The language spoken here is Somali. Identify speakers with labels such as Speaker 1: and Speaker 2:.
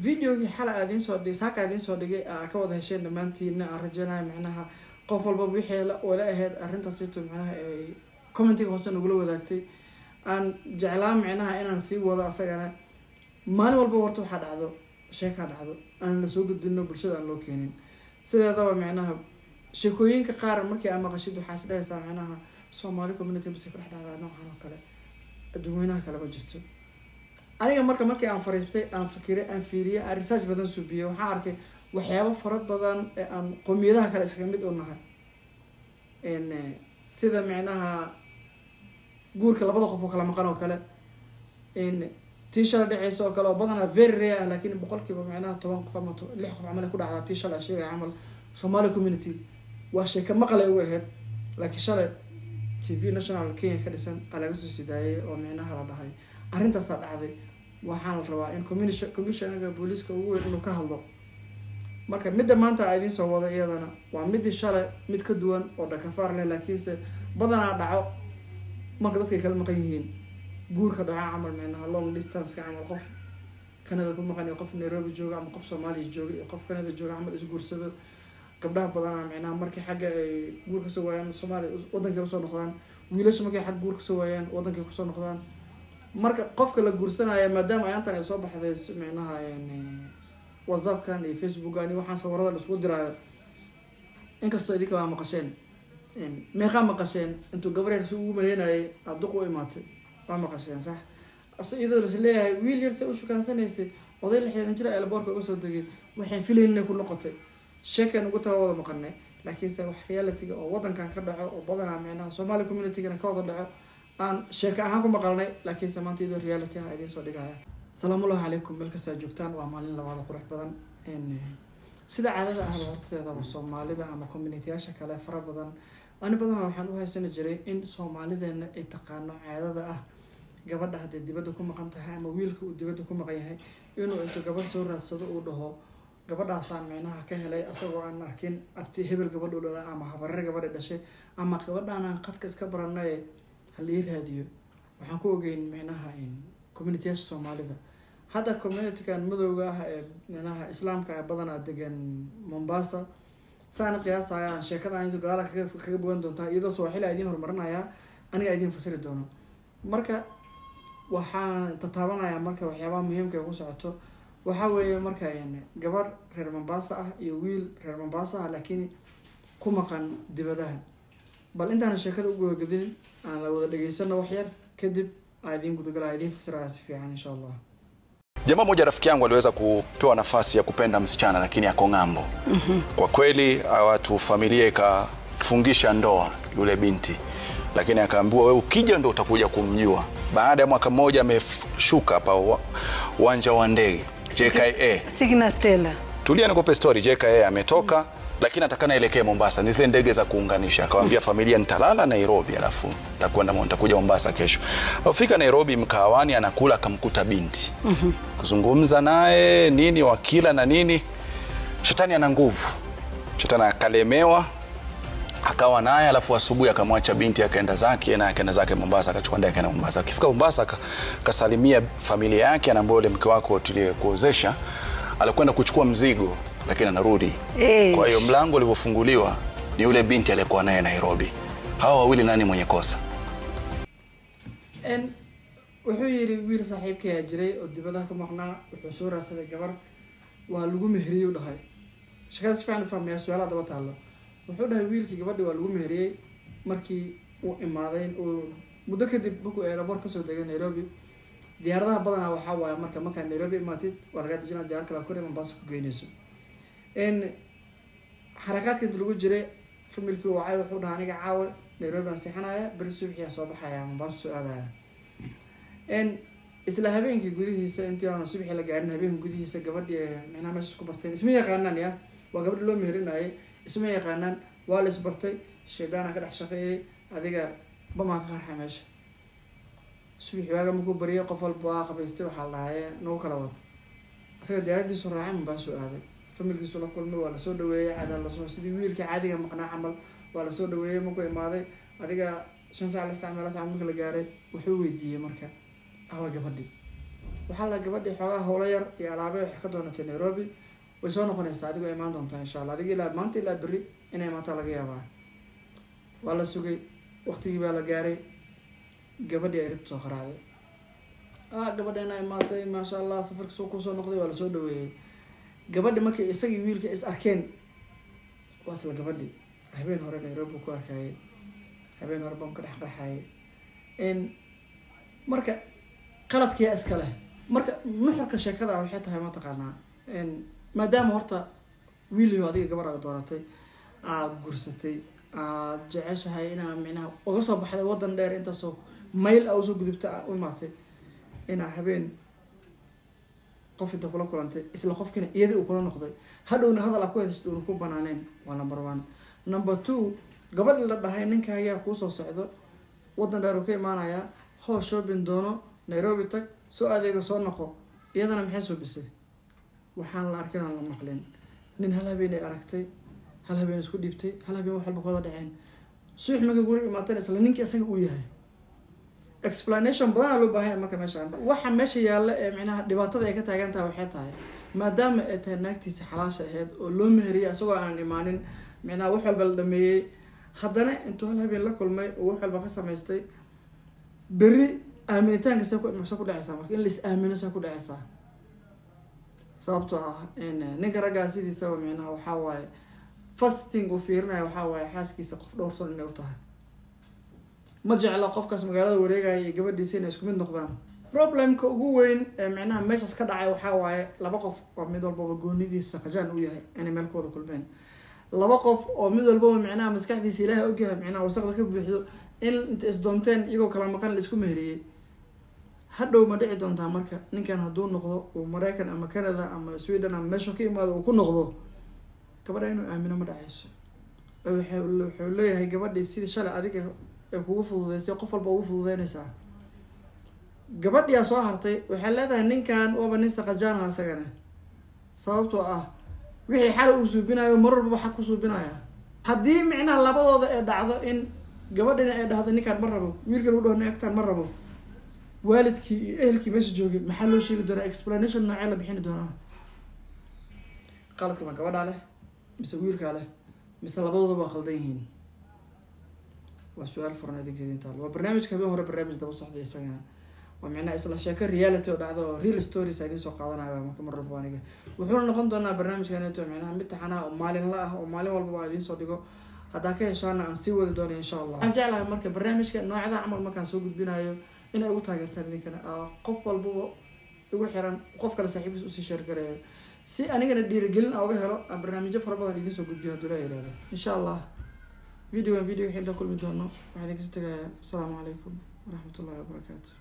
Speaker 1: فيديو حلقة دين صدق ساكا دين صدق كوضع هالشيء لما أنتي نرجعنا معناها قفل ببيحة لا ولا هاد أرنت صيتو معناها كومنتي خاصة نقوله ذاكتي أن جعلان معناها أنا نسيب وضع سجنا ما نقول بورتو حد عذو شيء حد عذو أنا نسوق الدنيا برشة عن لوكينين سيدا ضوا معناها شكوين كقارن مركي أما قشيد وحاسد هسا معناها Soomaali community bas ku dhaxdaa noocan oo kale adduunyada kale bajirto aniga markii aan fariistay aan fikiray aan fiiriyay aan research badan suubiyo waxaan arkay waxyaabo farad badan ee aan qowmiyadaha kale iskaga mid u nahay sida macnaha guurka labada qof oo kala maqan oo kale t-shirt dhacayso oo kale oo badan very rare laakiin boqolkiiba macnaha 10 qof ama 6 qof amal ku dhacda t-shirt ashiga amal Somali community waa shay ka maqlay u ahayd laakiin shalay TV national Kenya ka dhisan alaga soo sidaayay oo meenaha la dhahay arintaas dhacday waxaan la rabaa in commissionerka booliska ugu weyn inuu ka hadlo marka midda maanta ay idin soo wada iyadana waa mid shalay mid ka duwan oo dhakafaar leh laakiinse badanaa dhaco marka dadka kala maqan yihiin guurka dhaca amal meenaha long distance ka amal qof Canada ku maqan iyo qof Nairobi jooga ama qof Soomaaliya jooga iyo qof Canada jooga amal isguursado gabdhaha badan macnaha markii xagga ay guur ka soo waayaan Soomaaliya wadanka soo noqdaan wiilasha markii xag guur ka soo waayaan wadanka ku soo noqdaan marka qofka la guursanaya maadaama ay intan ay soo baxday macnaha WhatsApp kan iyo Facebook ani waxaan sawirada la isku diraayo inkastoo idinka waa maqasheen meeqa maqasheen intuu gabar soo ugu maleynayay aduq u imaatay waa maqasheen sax asayidoo la leeyahay wiil yar u shukaansanaysa oday 60 jir ay laboorka uga soo dagay waxaan filaynay ku noqotay sheekan ugu taawada maqannay laakiin se wax reality oo wadankan ka dhaco oo badanaa macnaha Somali community kana ka wada dhaco aan sheeka ahaan ku maqalnay laakiin samaanteedu reality ah idin soo dhigaya salaamu alaykum meel kasta joogtaan waa maalin labaad qurux badan sida caadada ah horseeda Soomaalida ama community-yaasha kale fara badan ani badanaa waxaan u haysan jiray in Soomaalideena ay taqaano caadada ah gabadha hadii dibadda ku maqan tahay ama wiilka uu dibadda ku maqan yahay inuu inta gabadh soo raadsado uu dhaho gabadhaasaan meenaha ka helay asagoo aan arkin abti hebel gabadh u dhalay ama habareer gabadh dhashay ama gabadhaan aan qadka iska baranay hal ii raadiyo waxaan ku ogeyn meenaha community Soomaalida hadda community kan madowga ah ee meenaha islaamka ah badanaa degan Mombasa saana qiyaasayaan sheekada inta gadaal kaga buugan doontaa iyadoo soo xil ay idin horumarinaya aniga idin fasiri doono marka waxaan tataabanayaa marka waxyaabaha muhiimka ah ku socoto waxa weeye marka gabar reer Mombasa ah iyo wiil reer Mombasa ah laakiin ku maqan dibadaha bal intaan sheekada ugu gudbin aan la wada dhageysano wax yar kadib aadin gudugala aadin fasira si fiican insha Allah.
Speaker 2: Jamaa mmoja rafiki yangu aliweza kupewa nafasi ya kupenda msichana lakini yako ngambo. Kwa kweli watu familia ikafungisha ndoa yule binti. Lakini akaambiwa wewe ukija ndo utakuja kumjua. Baada ya mwaka mmoja ameshuka hapa uwanja wa ndege. JKA.
Speaker 3: Signa Stella.
Speaker 2: Tulia nikupe story. JKA ametoka lakini atakana elekea Mombasa. Ni zile ndege za kuunganisha. Akamwambia familia nitalala Nairobi alafu nitakuja Mombasa kesho. Alifika Nairobi mkawani anakula akamkuta binti. Kuzungumza naye nini wakila na nini. Shetani ana nguvu. Shetani akalemewa akawa naye alafu asubuhi akamwacha binti akaenda zake Mombasa akachukua ndege akaenda Mombasa. Akifika Mombasa akasalimia familia yake anaambia yule mke wako tuliyekuozesha alikwenda kuchukua mzigo lakini anarudi. Kwa hiyo mlango ulivyofunguliwa ni yule binti aliyekuwa naye Nairobi. Hao wawili nani mwenye kosa?
Speaker 1: wuxuu yiri wiil saaxiibkay jiray oo dibadda ka maqnaa wuxuu soo raadsaday gabar waa lagu meheriyay u dhahay shaqaas fiican fahmay su'aalaha daba taalo wuxuu dhahay wiilkii gabadhii waa lagu meheriyay markii uu imaaday oo muddo kadib buku airport ka soo degay Nairobi diyaaradaha badanaa waxa waaya marka Nairobi imaatid waa laga dejinaa diyaar kala kore Mombasa ku geynayso xarakaadka lagu jiray familkii wacay wuxuu dhahay aniga caawa Nairobi aan seexanaya bari subaxii soo baxaya Mombasa soo aadaya isla habeenkii gudihiisa intii aan subaxii la gaarin habeenkii gudihiisa gabadhii macnaha meesha ku bartay isma yaqaanaan ya waa gabadh loo meherinaayay isma yaqaanaan waa la isbartay sheedana ka dhex shaqeeyay adiga bama ka qarxa meesha subaxii waaga markuu bariyay qof walba qabaystay waxa la hayaa noo kala wad asaga diyaaradiisu raacay Mombasa aaday familkiisu la kulmay waa la soo dhaweeyay caadada la soo sidii wiilka caadiga maqnaa camal waa la soo dhaweeyay markuu imaaday adiga 5 saac la isticmaala markii la gaaray wuxuu weydiiyay marka awa gabadhi waxaa la gabadhii xoogaa howlo yar iyo alaabay wax ka doonatay Nairobi way soo noqonaysaa adigoo imaan doontaa insha Allah adiga ilaa maanta ilaa berri inay imaataa laga yaabaa waa la sugay waqtigii baa la gaaray gabadhii ay ribta soo qaraacday gabadheena imaatay maasha Allah safarka soo kusoo noqday waa la soo dhaweeyay gabadhi markay isagii wiilka is arkeen waa isla gabadhii habeen hore Nairobi ku arkayay habeen hore baan ka dhex qarxayay marka qaladkii iska leh marka nuxurka sheekada waxay tahay ma taqaanaa maadaama horta wiiliyo adiga gabadha dooratay aad gursatay aad jeceshahay inaa micnaha uga soo baxday wadan dheer intaasoo mayl a usoo gudubta u imaatay inaa habeen qof inta kula kulantay isla qofkiina iyadii uu kula noqday hadhowna hadal a ku haysto uuna ku banaaneen waa number 1 number 2 gabadhi la dhahay ninkaagaa kuu soo socdo wadan dheer uu ka imaanayaa hoo shopping doono Nairobi tag soo adeega soo noqo iyadana maxay soo bisay waxaan la arkin aan la maqlin nin hal habeen ay aragtay hal habeen isku dhibtay hal habeen wax walba kooda dhaceen suux markay guriga imaateen isla ninkii asaga uu yahay explanation badan loo baahan yahay marka meeshaan waxa meesha yaalla ee micnaha dhibaatada ay ka taagan tahay waxay tahay maadaama ay tahay naagtiisa xalaasha ahayd oo loo meheriyay asagoo aan imaanin micnaha wax walba la dhameeyay haddana intuu hal habeen la kulmay oo wax walba ka samaystay berri aaminitaanka saa ku dhacaysaa marka in la is aamino saa ku dhacaysaa sababtoo ah ninka raggaa sidiisaba micnaha waxaa waaye first thing uu fiirinaya waxaa waaye xaaskiisa qof dhowrsan inay u tahay ma jecla qofkaas magaalada wareegaya iyo gabadhiisa inay isku mid noqdaan problemka ugu weyn ee micnaha meeshaas ka dhacay waxaa waaye laba qof oo mid walbaba goonidiisa qajaan u yahay inay meel ku wada kulmeen laba qof oo mid walbaba micnaha maskaxdiisa ilaahay ogyahay micnaha wasaqda ka buuxdo in inta isdoonteen iyagoo kala maqan la isku meheriyey hadhow ma dhici doontaa marka ninkan hadduu noqdo uu Mareykan ama Canada ama Sweden ama meesha ka imaado uu ku noqdo gabadha inuu aamino ma dhacayso wuxuu leeyahay gabadhii sidii shalay adiga ay kugu fududeysay qof walba ugu fududeynaysaa gabadhiyaa soo hartay waxay leedahay ninkan waaba nin saqajaana asagana sababtoo ah wixii xal uu suubinayo mar walba waxa ku suubinaya haddii micnaha labadooda ay dhacdo in gabadhina ay dhahdo ninkan ma rabo wiilkan uu dhaho neegtaan ma rabo waalidkii iyo ehelkii meesha joogay maxaa loo sheegi doonaa explanation noocee la bixini doonaa qaladka ma gabadhaa leh mise wiilkaa leh mise labadooda waa qaldan yihiin waa su-aal furan idinkeeda intaa waa barnaamijka habeen hore barnaamij daba socday isagana waa micnaha isla sheeko reality oo dhacdo real stories idiin soo qaadanayo marka mar walba aniga wuxuuna noqon doonaa barnaamijkaneeto micnaha mid taxanaa oo maalinla ah oo maalin walba waa idiin soo dhigo haddaa ka heshaana aan sii wadi doono insha Allah waxaan jeclahay marka barnaamijka noocyada camal markaan soo gudbinayo inay ugu taageertaan idinkana qof walbaba ugu xiran qof kale saaxiibkiisa usii sheer gareeyo si anigana dhiirigelin aan uga helo aan barnaamijyo fara badan idiin soo gudbiyo hadduu la yiraahdo insha Allah video xilta kulmi doono waxaan idinka tagayaa assalaamu calaykum waraxmatullaahi wabarakaatuh